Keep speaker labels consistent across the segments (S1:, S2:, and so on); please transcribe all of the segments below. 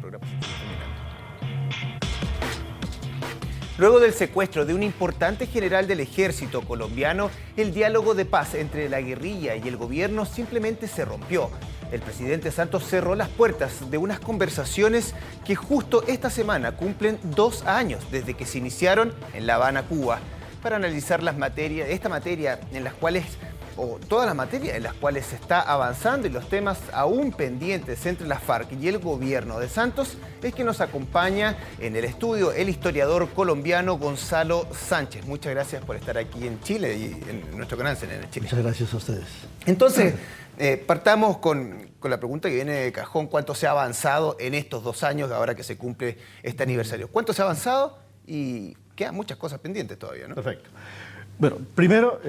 S1: programa se está terminando. Luego del secuestro de un importante general del ejército colombiano, el diálogo de paz entre la guerrilla y el gobierno simplemente se rompió. El presidente Santos cerró las puertas de unas conversaciones que justo esta semana cumplen 2 años desde que se iniciaron en La Habana, Cuba, para analizar todas las materias en las cuales se está avanzando y los temas aún pendientes entre las FARC y el gobierno de Santos. Es que nos acompaña en el estudio el historiador colombiano Gonzalo Sánchez. Muchas gracias por estar aquí en Chile y en nuestro canal CNN Chile.
S2: Muchas gracias a ustedes.
S1: Entonces, partamos con la pregunta que viene de cajón. ¿Cuánto se ha avanzado en estos 2 años, ahora que se cumple este aniversario? ¿Cuánto se ha avanzado? Y quedan muchas cosas pendientes todavía, ¿no?
S2: Perfecto. Bueno, primero,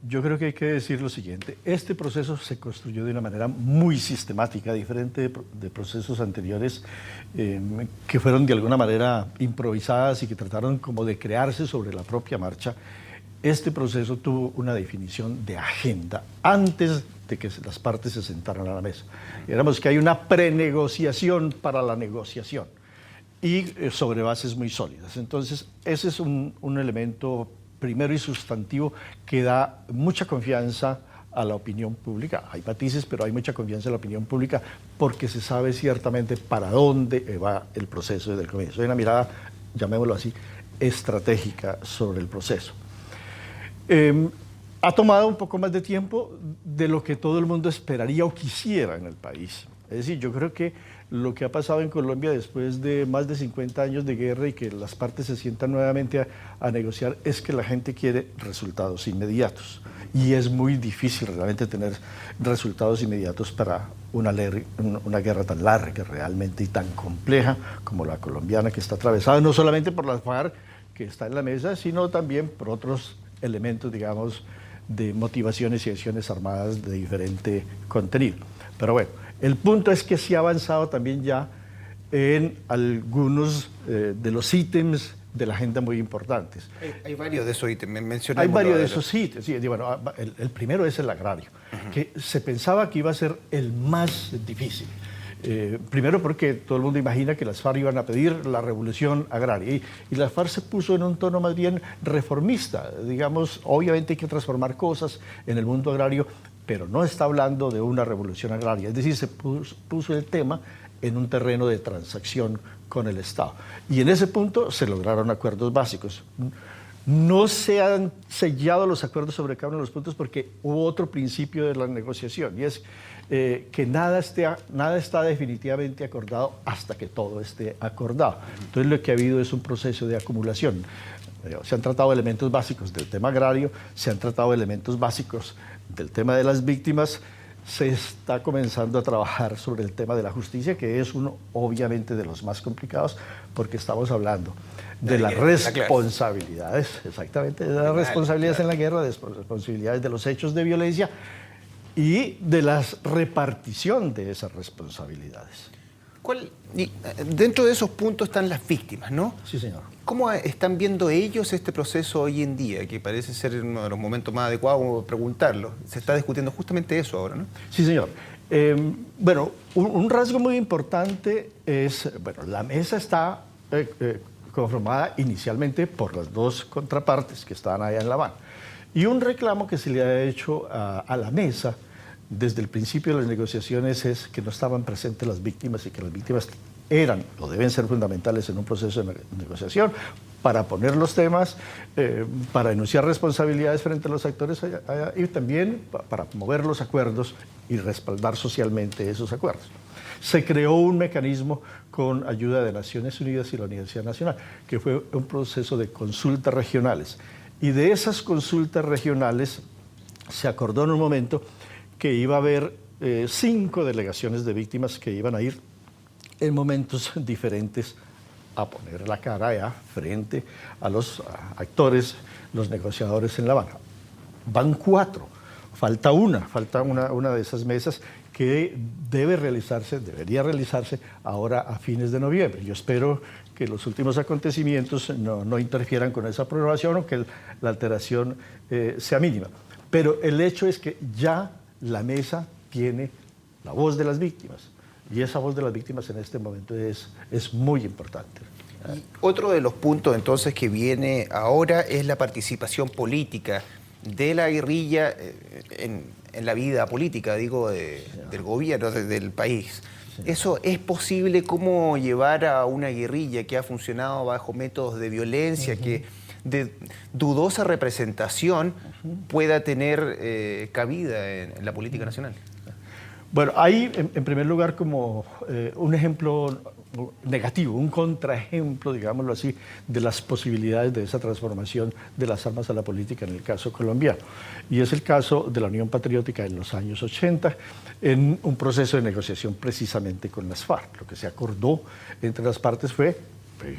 S2: yo creo que hay que decir lo siguiente. Este proceso se construyó de una manera muy sistemática, diferente de procesos anteriores que fueron de alguna manera improvisadas y que trataron como de crearse sobre la propia marcha. Este proceso tuvo una definición de agenda antes de que las partes se sentaran a la mesa. Digamos que hay una prenegociación para la negociación y sobre bases muy sólidas. Entonces, ese es un elemento primero y sustantivo que da mucha confianza a la opinión pública. Hay matices, pero hay mucha confianza en la opinión pública porque se sabe ciertamente para dónde va el proceso desde el comienzo. Hay una mirada, llamémoslo así, estratégica sobre el proceso. Ha tomado un poco más de tiempo de lo que todo el mundo esperaría o quisiera en el país. Es decir, yo creo que lo que ha pasado en Colombia después de más de 50 años de guerra y que las partes se sientan nuevamente a negociar es que la gente quiere resultados inmediatos. Y es muy difícil realmente tener resultados inmediatos para una guerra tan larga realmente y tan compleja como la colombiana, que está atravesada no solamente por las FARC que está en la mesa, sino también por otros elementos, digamos, de motivaciones y acciones armadas de diferente contenido. Pero bueno, el punto es que se ha avanzado también ya en algunos de los ítems de la agenda muy importantes.
S1: Hay varios de esos ítems, mencionamos.
S2: Hay varios de esos ítems. Sí, bueno, el primero es el agrario, que se pensaba que iba a ser el más difícil. Primero porque todo el mundo imagina que las FARC iban a pedir la revolución agraria y la FARC se puso en un tono más bien reformista. Digamos, obviamente hay que transformar cosas en el mundo agrario, pero no está hablando de una revolución agraria. Es decir, se puso el tema en un terreno de transacción con el Estado. Y en ese punto se lograron acuerdos básicos. No se han sellado los acuerdos sobre cada uno de los puntos porque hubo otro principio de la negociación y es que nada está definitivamente acordado hasta que todo esté acordado. Entonces lo que ha habido es un proceso de acumulación. Se han tratado elementos básicos del tema agrario, se han tratado elementos básicos del tema de las víctimas, se está comenzando a trabajar sobre el tema de la justicia, que es uno obviamente de los más complicados porque estamos hablando de las responsabilidades, exactamente, de las responsabilidades en la guerra, de las responsabilidades de los hechos de violencia y de la repartición de esas responsabilidades.
S1: Dentro de esos puntos están las víctimas, ¿no?
S2: Sí, señor.
S1: ¿Cómo están viendo ellos este proceso hoy en día? Que parece ser uno de los momentos más adecuados preguntarlo. Se está discutiendo justamente eso ahora, ¿no?
S2: Sí, señor. Bueno, un rasgo muy importante es, bueno, la mesa está conformada inicialmente por las dos contrapartes que estaban allá en La Habana. Y un reclamo que se le ha hecho a la mesa desde el principio de las negociaciones es que no estaban presentes las víctimas y que las víctimas eran o deben ser fundamentales en un proceso de negociación para poner los temas, para enunciar responsabilidades frente a los actores y también para mover los acuerdos y respaldar socialmente esos acuerdos. Se creó un mecanismo con ayuda de Naciones Unidas y la Universidad Nacional, que fue un proceso de consultas regionales. Y de esas consultas regionales se acordó en un momento que iba a haber 5 delegaciones de víctimas que iban a ir en momentos diferentes a poner la cara ya frente a los actores, los negociadores en La Habana. Van 4, falta una de esas mesas que debería realizarse ahora a fines de noviembre. Yo espero que los últimos acontecimientos no interfieran con esa programación o que la alteración sea mínima. Pero el hecho es que ya la mesa tiene la voz de las víctimas. Y esa voz de las víctimas en este momento es muy importante.
S1: Y otro de los puntos entonces que viene ahora es la participación política de la guerrilla en la vida política, digo, del gobierno, del país. Sí. ¿Eso es posible? ¿Cómo llevar a una guerrilla que ha funcionado bajo métodos de violencia, que de dudosa representación, pueda tener cabida en la política nacional?
S2: Bueno, hay en primer lugar como un ejemplo negativo, un contraejemplo, digámoslo así, de las posibilidades de esa transformación de las armas a la política en el caso colombiano. Y es el caso de la Unión Patriótica en los años 80, en un proceso de negociación precisamente con las FARC. Lo que se acordó entre las partes fue,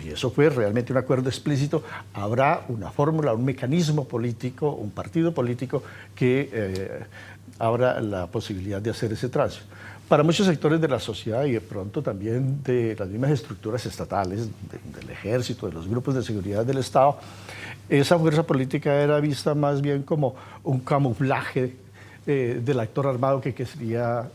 S2: y eso fue realmente un acuerdo explícito, habrá una fórmula, un mecanismo político, un partido político que abra la posibilidad de hacer ese tránsito. Para muchos sectores de la sociedad y de pronto también de las mismas estructuras estatales, del ejército, de los grupos de seguridad del Estado, esa fuerza política era vista más bien como un camuflaje del actor armado que quería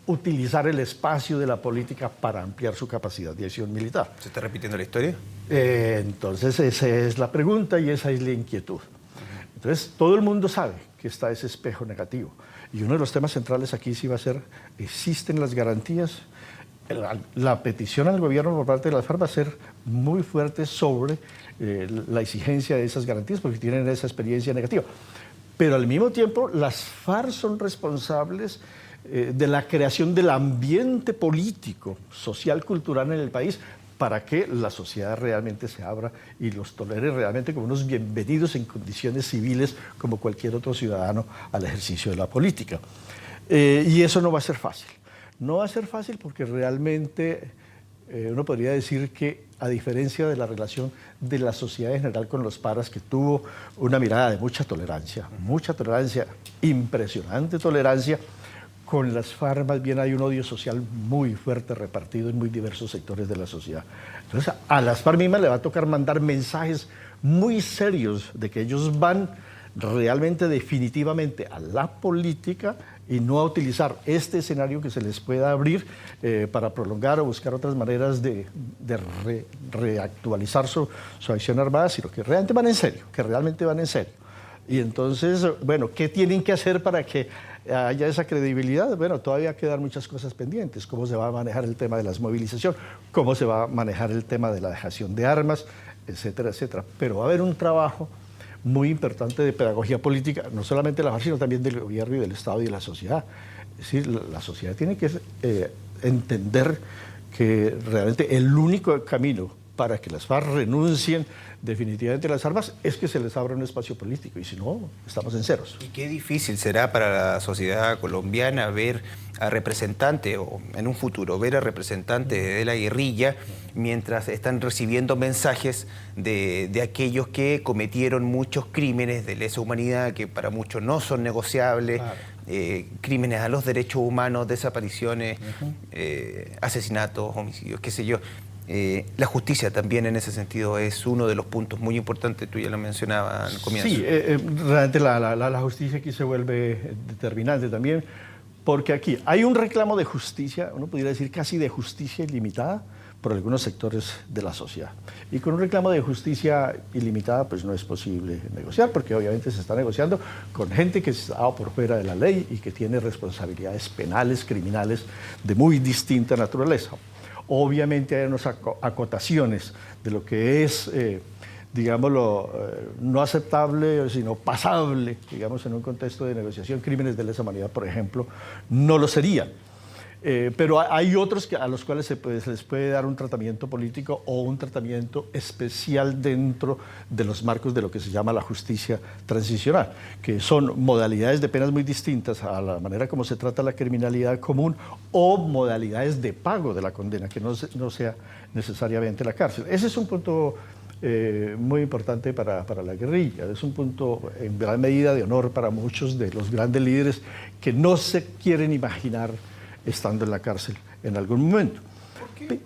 S2: utilizar el espacio de la política para ampliar su capacidad de acción militar.
S1: ¿Se está repitiendo la historia?
S2: Entonces esa es la pregunta y esa es la inquietud. Entonces todo el mundo sabe que está ese espejo negativo. Y uno de los temas centrales aquí sí va a ser, ¿existen las garantías? La petición al gobierno por parte de las FARC va a ser muy fuerte sobre la exigencia de esas garantías porque tienen esa experiencia negativa. Pero al mismo tiempo las FARC son responsables de la creación del ambiente político, social, cultural en el país para que la sociedad realmente se abra y los tolere realmente como unos bienvenidos en condiciones civiles como cualquier otro ciudadano al ejercicio de la política. Y eso no va a ser fácil. No va a ser fácil porque realmente uno podría decir que a diferencia de la relación de la sociedad en general con los paras, que tuvo una mirada de mucha tolerancia, impresionante tolerancia, con las FARC más bien hay un odio social muy fuerte repartido en muy diversos sectores de la sociedad. Entonces a las FARC mismas le va a tocar mandar mensajes muy serios de que ellos van realmente definitivamente a la política y no a utilizar este escenario que se les pueda abrir para prolongar o buscar otras maneras de reactualizar su acción armada, sino que realmente van en serio, Y entonces, bueno, ¿qué tienen que hacer para que haya esa credibilidad? Bueno, todavía quedan muchas cosas pendientes. ¿Cómo se va a manejar el tema de la desmovilización? ¿Cómo se va a manejar el tema de la dejación de armas? Etcétera, etcétera. Pero va a haber un trabajo muy importante de pedagogía política, no solamente de la FARC, sino también del gobierno y del Estado y de la sociedad. Es decir, la sociedad tiene que entender que realmente el único camino para que las FARC renuncien definitivamente a las armas es que se les abra un espacio político, y si no, estamos en ceros.
S1: Y qué difícil será para la sociedad colombiana ver a representantes, o en un futuro, ver a representantes de la guerrilla mientras están recibiendo mensajes de aquellos que cometieron muchos crímenes de lesa humanidad que para muchos no son negociables, claro. Crímenes a los derechos humanos, desapariciones, asesinatos, homicidios, qué sé yo. La justicia también en ese sentido es uno de los puntos muy importantes, tú ya lo mencionabas al comienzo.
S2: Sí, realmente la justicia aquí se vuelve determinante también, porque aquí hay un reclamo de justicia, uno pudiera decir casi de justicia ilimitada, por algunos sectores de la sociedad. Y con un reclamo de justicia ilimitada pues no es posible negociar, porque obviamente se está negociando con gente que está por fuera de la ley y que tiene responsabilidades penales, criminales de muy distinta naturaleza. Obviamente hay unas acotaciones de lo que es, digámoslo, no aceptable, sino pasable, digamos, en un contexto de negociación. Crímenes de lesa humanidad, por ejemplo, no lo serían. Pero hay otros a los cuales se les puede dar un tratamiento político o un tratamiento especial dentro de los marcos de lo que se llama la justicia transicional, que son modalidades de penas muy distintas a la manera como se trata la criminalidad común o modalidades de pago de la condena, que no sea necesariamente la cárcel. Ese es un punto muy importante para la guerrilla, es un punto en gran medida de honor para muchos de los grandes líderes que no se quieren imaginar estando en la cárcel en algún momento.
S1: ¿Por qué?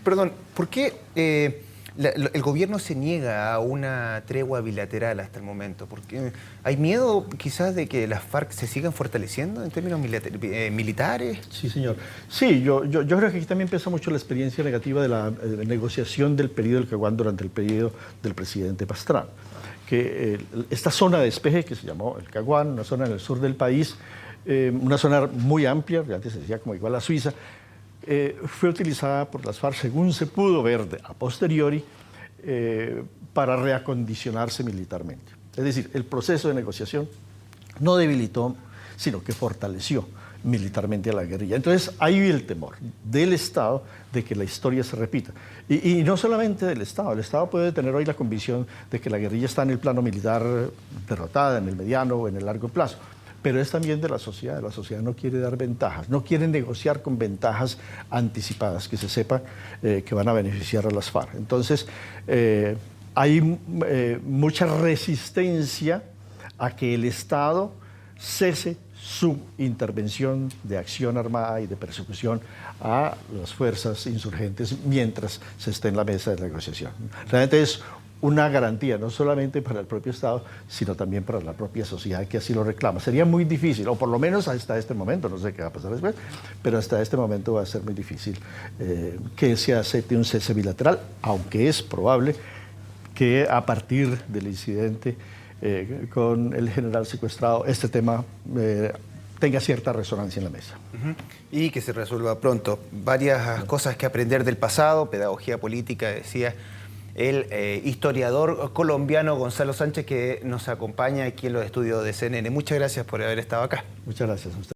S1: Perdón, ¿por qué El gobierno se niega a una tregua bilateral hasta el momento, porque hay miedo quizás de que las FARC se sigan fortaleciendo en términos militares.
S2: Sí, señor. Sí, yo creo que aquí también pesa mucho la experiencia negativa de la negociación del periodo del Caguán durante el periodo del presidente Pastrana. Que esta zona de despeje que se llamó el Caguán, una zona en el sur del país, una zona muy amplia, que antes se decía como igual a Suiza, fue utilizada por las FARC según se pudo ver a posteriori para reacondicionarse militarmente. Es decir, el proceso de negociación no debilitó, sino que fortaleció militarmente a la guerrilla. Entonces, ahí vi el temor del Estado de que la historia se repita. Y no solamente del Estado. El Estado puede tener hoy la convicción de que la guerrilla está en el plano militar derrotada, en el mediano o en el largo plazo. Pero es también de la sociedad. La sociedad no quiere dar ventajas, no quiere negociar con ventajas anticipadas, que se sepa que van a beneficiar a las FARC. Entonces, hay mucha resistencia a que el Estado cese su intervención de acción armada y de persecución a las fuerzas insurgentes mientras se esté en la mesa de negociación. Realmente es una garantía, no solamente para el propio Estado, sino también para la propia sociedad que así lo reclama. Sería muy difícil, o por lo menos hasta este momento, no sé qué va a pasar después, pero hasta este momento va a ser muy difícil que se acepte un cese bilateral, aunque es probable que a partir del incidente con el general secuestrado, este tema tenga cierta resonancia en la mesa.
S1: Y que se resuelva pronto. Varias cosas que aprender del pasado, pedagogía política, decía el historiador colombiano Gonzalo Sánchez, que nos acompaña aquí en los estudios de CNN. Muchas gracias por haber estado acá.
S2: Muchas gracias a usted.